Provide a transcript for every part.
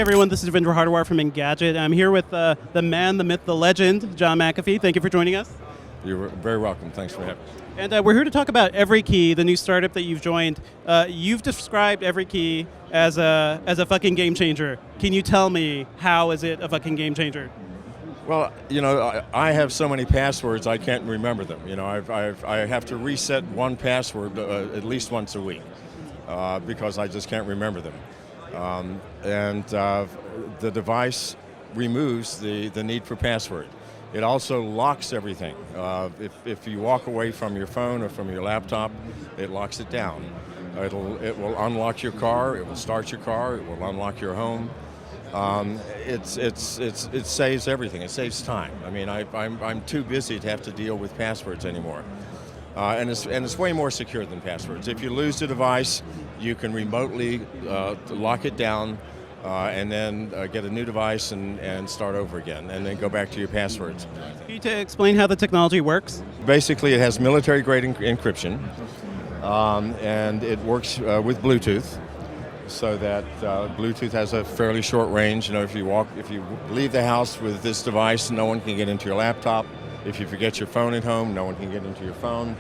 Hey everyone, this is Devendra Hardawar from Engadget. I'm here with the man, the myth, the legend, John McAfee. Thank you for joining us. You're very welcome. Thanks for having me. And we're here to talk about Everykey, the new startup that you've joined. You've described Everykey as a fucking game changer. Can you tell me how is it a fucking game changer? Well, you know, I have so many passwords I can't remember them. You know, I have to reset one password at least once a week because I just can't remember them. The device removes the need for password. It also locks everything. If you walk away from your phone or from your laptop, it locks it down. It will unlock your car. It will start your car. It will unlock your home. It saves everything. It saves time. I mean, I'm too busy to have to deal with passwords anymore. And it's way more secure than passwords. If you lose the device, you can remotely lock it down and then get a new device and start over again, and then go back to your passwords. Can you explain how the technology works? Basically, it has military-grade encryption, and it works with Bluetooth, so that Bluetooth has a fairly short range. You know, if you leave the house with this device, no one can get into your laptop. If you forget your phone at home, no one can get into your phone.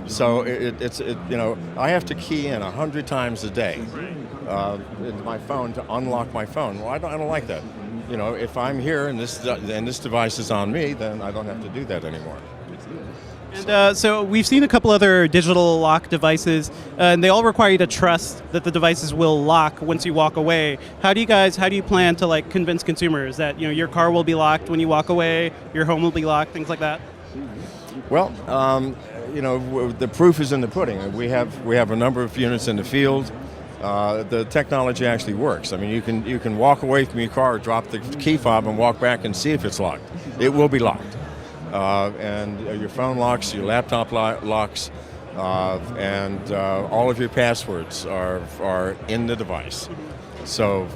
So you know, I have to key in 100 times a day into my phone to unlock my phone. Well, I don't like that. You know, if I'm here and this device is on me, then I don't have to do that anymore. And so we've seen a couple other digital lock devices, and they all require you to trust that the devices will lock once you walk away. How do you plan to like convince consumers that, you know, your car will be locked when you walk away, your home will be locked, things like that? Well, you know, the proof is in the pudding. We have a number of units in the field. The technology actually works. I mean, you can walk away from your car, drop the key fob, and walk back and see if it's locked. It will be locked. And your phone locks, your laptop locks, and all of your passwords are in the device. So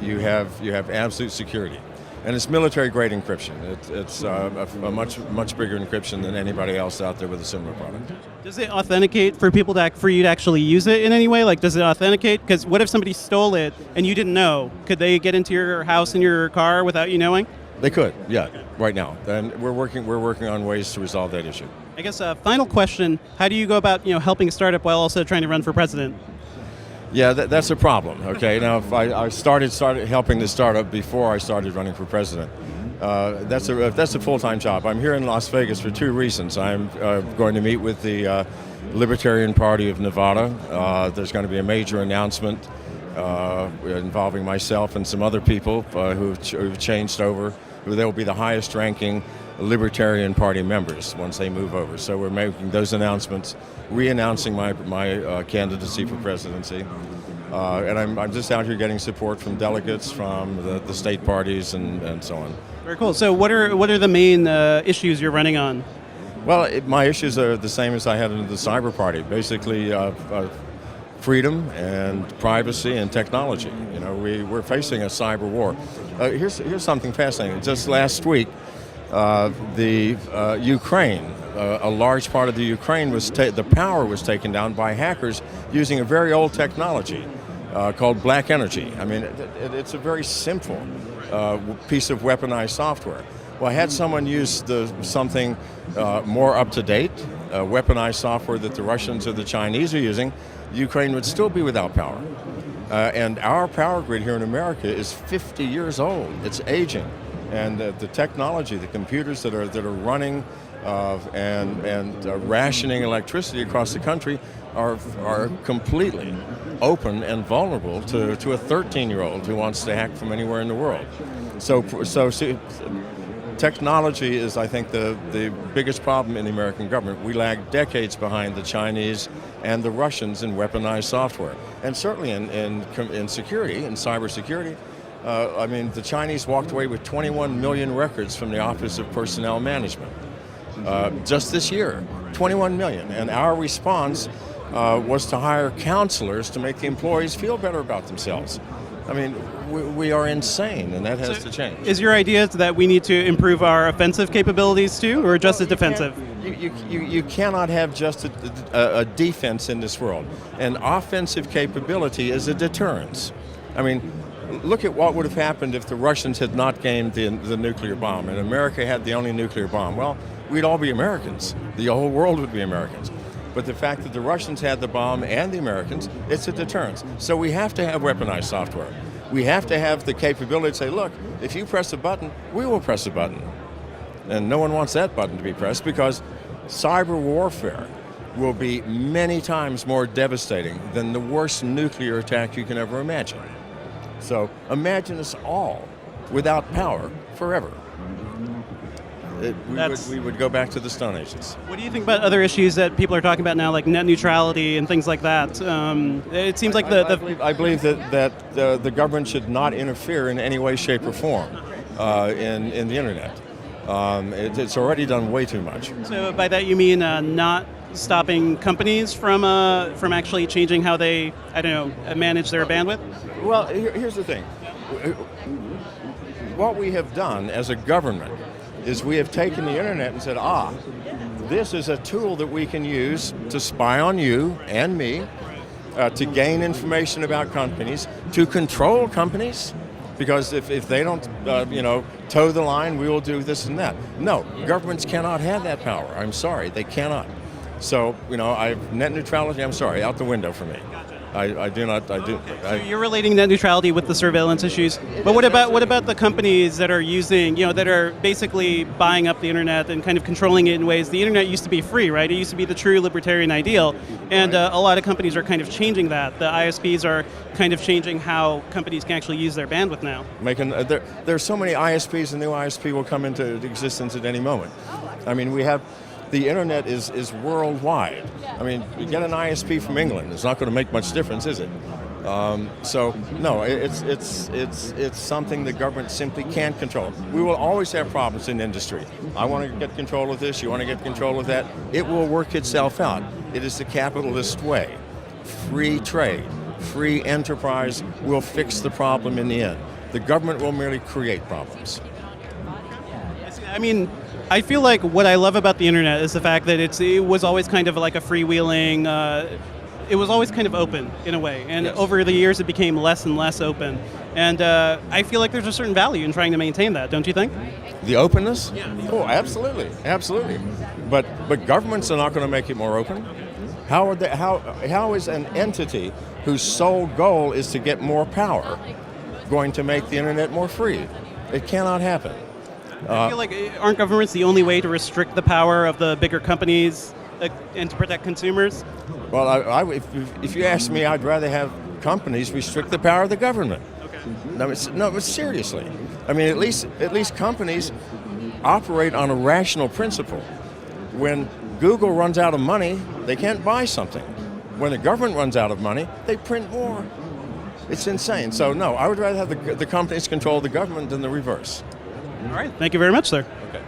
you have absolute security, and it's military-grade encryption. It's a much bigger encryption than anybody else out there with a similar product. Does it authenticate for people for you to actually use it in any way? Like, does it authenticate? Because what if somebody stole it and you didn't know? Could they get into your house and your car without you knowing? They could, yeah, right now, and we're working on ways to resolve that issue. I guess a final question: how do you go about helping a startup while also trying to run for president? Yeah, that's a problem. Okay, now if I started helping the startup before I started running for president. That's a full-time job. I'm here in Las Vegas for two reasons. I'm going to meet with the Libertarian Party of Nevada. There's going to be a major announcement involving myself and some other people who've changed over. They will be the highest-ranking Libertarian Party members once they move over. So we're making those announcements, re-announcing my candidacy for presidency. And I'm just out here getting support from delegates from the state parties and so on. Very cool. So what are the main issues you're running on? Well, my issues are the same as I had in the Cyber Party. Basically, freedom and privacy and technology. You know, we're facing a cyber war. Here's something fascinating. Just last week, the Ukraine, a large part of the Ukraine the power was taken down by hackers using a very old technology called black energy. I mean, it's a very simple piece of weaponized software. Well, had someone used something more up to date, weaponized software that the Russians or the Chinese are using, Ukraine would still be without power. And our power grid here in America is 50 years old. It's aging. And the technology, the computers that are running and rationing electricity across the country are completely open and vulnerable to a 13-year-old who wants to hack from anywhere in the world. So technology is, I think, the biggest problem in the American government. We lag decades behind the Chinese and the Russians in weaponized software, and certainly in security, in cybersecurity. I mean, the Chinese walked away with 21 million records from the Office of Personnel Management just this year, 21 million. And our response was to hire counselors to make the employees feel better about themselves. I mean, we are insane, and that has to change. Is your idea that we need to improve our offensive capabilities too, or just defensive? You cannot have just a defense in this world. An offensive capability is a deterrence. I mean, look at what would have happened if the Russians had not gained the nuclear bomb and America had the only nuclear bomb. Well, we'd all be Americans. The whole world would be Americans. But the fact that the Russians had the bomb and the Americans, it's a deterrence. So we have to have weaponized software. We have to have the capability to say, look, if you press a button, we will press a button. And no one wants that button to be pressed because cyber warfare will be many times more devastating than the worst nuclear attack you can ever imagine. So imagine us all without power forever. We would go back to the Stone Ages. What do you think about other issues that people are talking about now, like net neutrality and things like that? It seems like I believe that the government should not interfere in any way, shape, or form in the internet. It's already done way too much. So by that you mean not stopping companies from actually changing how they, manage their bandwidth? Well, here's the thing. What we have done as a government is we have taken the internet and said, this is a tool that we can use to spy on you and me, to gain information about companies, to control companies, because if they don't, toe the line, we will do this and that. No, governments cannot have that power. I'm sorry, they cannot. So, net neutrality, I'm sorry, out the window for me. I do not. So you're relating net neutrality with the surveillance issues, but what about the companies that are using, that are basically buying up the internet and kind of controlling it in ways? The internet used to be free, right? It used to be the true libertarian ideal, and a lot of companies are kind of changing that. The ISPs are kind of changing how companies can actually use their bandwidth now. There are so many ISPs, a new ISP will come into existence at any moment. I mean, the internet is worldwide. I mean, you get an ISP from England, it's not going to make much difference, is it? So no, it's something the government simply can't control. We will always have problems in industry. I want to get control of this, you want to get control of that. It will work itself out. It is the capitalist way. Free trade, free enterprise will fix the problem in the end. The government will merely create problems. I mean, I feel like what I love about the internet is the fact that it was always kind of like a freewheeling, it was always kind of open in a way. And yes. Over the years it became less and less open. And I feel like there's a certain value in trying to maintain that, don't you think? The openness? Yeah. Oh, absolutely, absolutely. But governments are not going to make it more open. How is an entity whose sole goal is to get more power going to make the internet more free? It cannot happen. I feel like aren't governments the only way to restrict the power of the bigger companies and to protect consumers? Well, if you ask me, I'd rather have companies restrict the power of the government. Okay. No, but seriously. I mean, at least companies operate on a rational principle. When Google runs out of money, they can't buy something. When the government runs out of money, they print more. It's insane. So no, I would rather have the companies control the government than the reverse. All right. Thank you very much, sir. Okay.